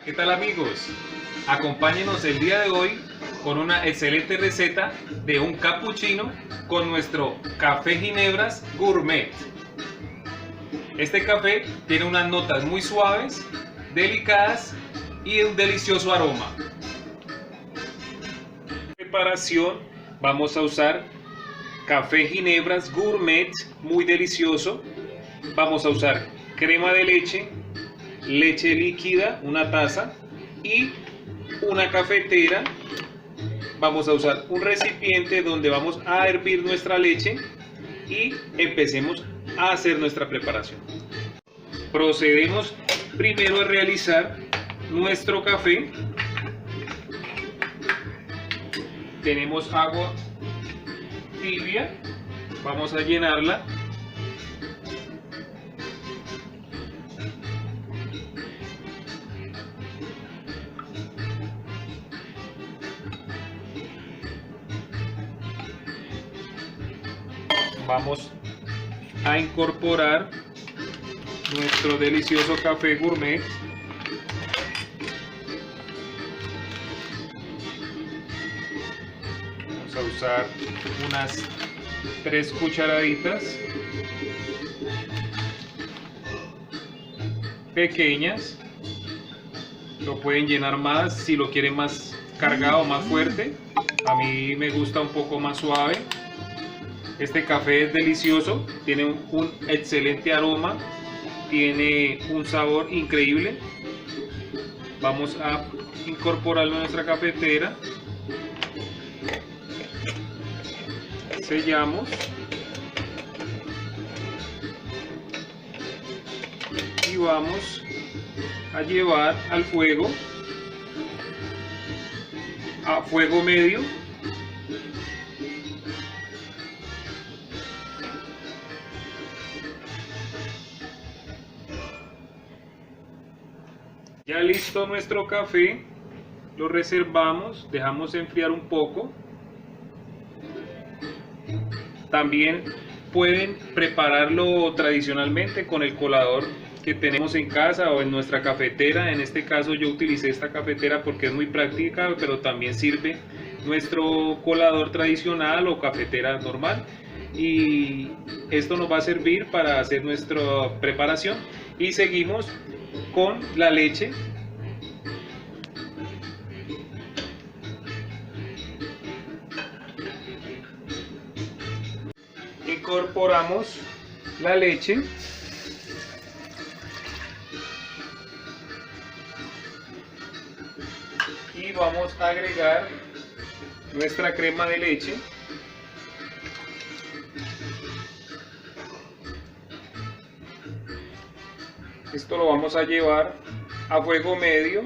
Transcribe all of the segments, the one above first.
¿Qué tal amigos? Acompáñenos el día de hoy con una excelente receta de un cappuccino con nuestro café Ginebras Gourmet. Este café tiene unas notas muy suaves, delicadas y un delicioso aroma. Preparación: vamos a usar café Ginebras Gourmet muy delicioso. Vamos a usar crema de leche, leche líquida, una taza, y una cafetera. Vamos a usar un recipiente donde vamos a hervir nuestra leche y empecemos a hacer nuestra preparación. Procedemos primero a realizar nuestro café. Tenemos agua tibia, vamos a llenarla. Vamos a incorporar nuestro delicioso café gourmet. Vamos a usar unas 3 cucharaditas pequeñas. Lo pueden llenar más si lo quieren más cargado, más fuerte. A mí me gusta un poco más suave. Este café es delicioso, tiene un excelente aroma, tiene un sabor increíble. Vamos a incorporarlo a nuestra cafetera. Sellamos. Y vamos a llevar al fuego, a fuego medio. Ya listo nuestro café, lo reservamos, dejamos enfriar un poco. También pueden prepararlo tradicionalmente con el colador que tenemos en casa o en nuestra cafetera. En este caso yo utilicé esta cafetera porque es muy práctica, pero también sirve nuestro colador tradicional o cafetera normal. Y esto nos va a servir para hacer nuestra preparación. Y seguimos con la leche. Incorporamos la leche. Y vamos a agregar nuestra crema de leche. Esto lo vamos a llevar a fuego medio.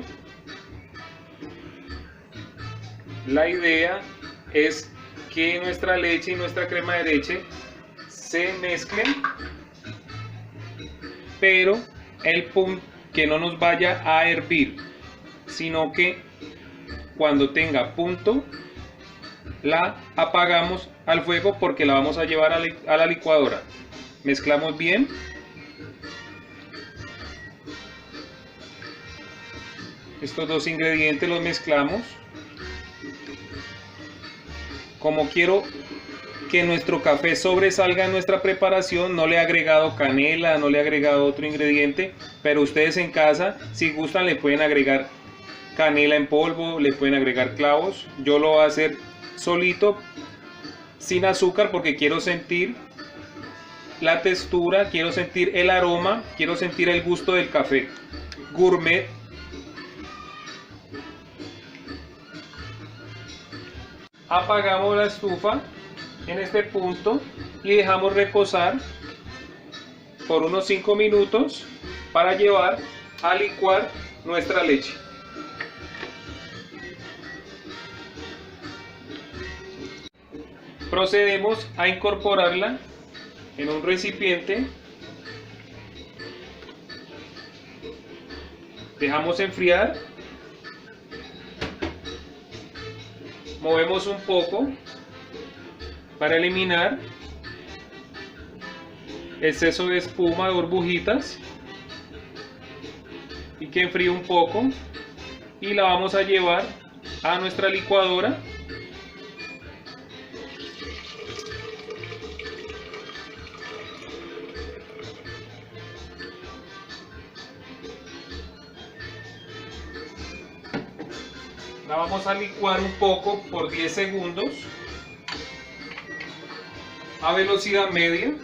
La idea es que nuestra leche y nuestra crema de leche se mezclen, pero el punto que no nos vaya a hervir, sino que cuando tenga punto la apagamos al fuego porque la vamos a llevar a la licuadora. Mezclamos bien. Estos dos ingredientes los mezclamos. Como quiero que nuestro café sobresalga en nuestra preparación, no le he agregado canela, no le he agregado otro ingrediente, pero ustedes en casa, si gustan, le pueden agregar canela en polvo, le pueden agregar clavos. Yo lo voy a hacer solito, sin azúcar, porque quiero sentir la textura, quiero sentir el aroma, quiero sentir el gusto del café gourmet. Apagamos la estufa en este punto y dejamos reposar por unos 5 minutos para llevar a licuar nuestra leche. Procedemos a incorporarla en un recipiente. Dejamos enfriar. Movemos un poco para eliminar exceso de espuma, de burbujitas, y que enfríe un poco. y la vamos a llevar a nuestra licuadora. La vamos a licuar un poco por 10 segundos a velocidad media.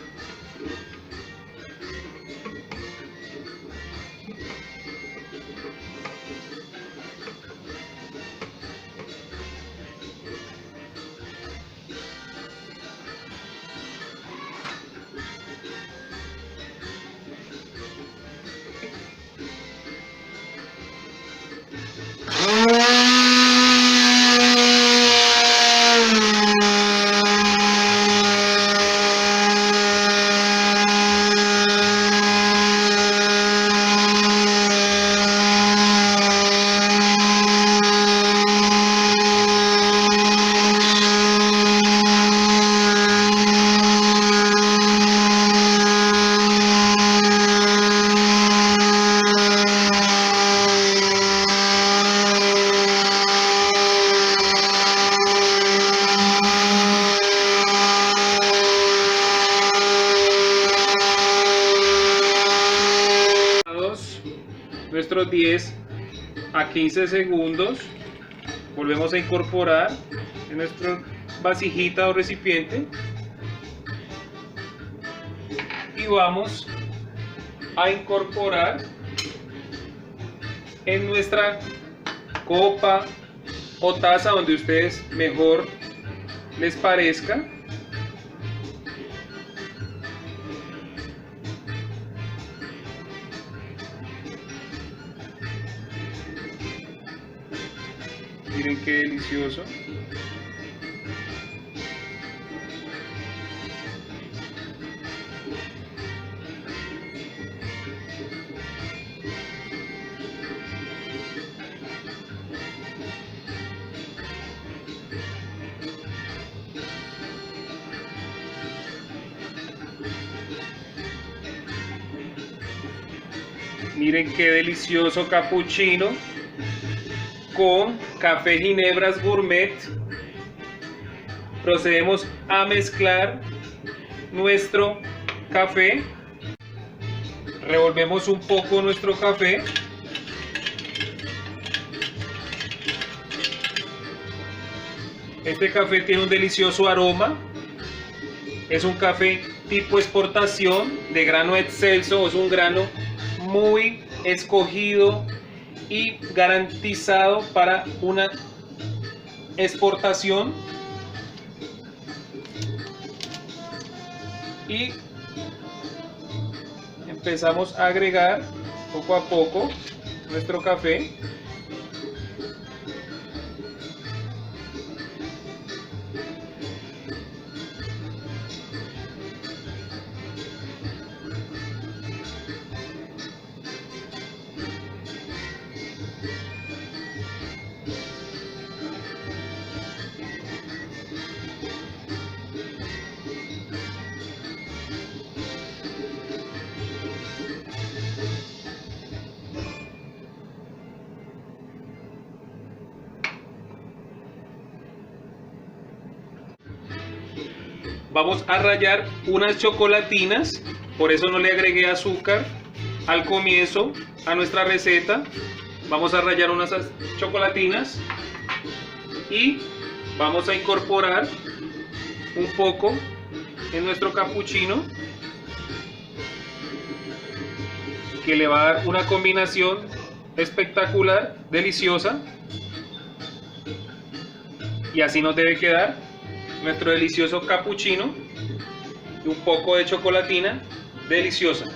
Nuestros 10 a 15 segundos, volvemos a incorporar en nuestra vasijita o recipiente y vamos a incorporar en nuestra copa o taza, donde ustedes mejor les parezca. Miren qué delicioso. Miren qué delicioso capuchino con café ginebras gourmet. Procedemos a mezclar nuestro café. Revolvemos un poco nuestro café. Este café tiene un delicioso aroma. Es un café tipo exportación de grano excelso. Es un grano muy escogido y garantizado para una exportación. Y empezamos a agregar poco a poco nuestro café. Vamos a rallar unas chocolatinas, por eso no le agregué azúcar al comienzo a nuestra receta. Vamos a rallar unas chocolatinas y vamos a incorporar un poco en nuestro capuchino, que le va a dar una combinación espectacular, deliciosa. Y así nos debe quedar nuestro delicioso capuchino y un poco de chocolatina deliciosa.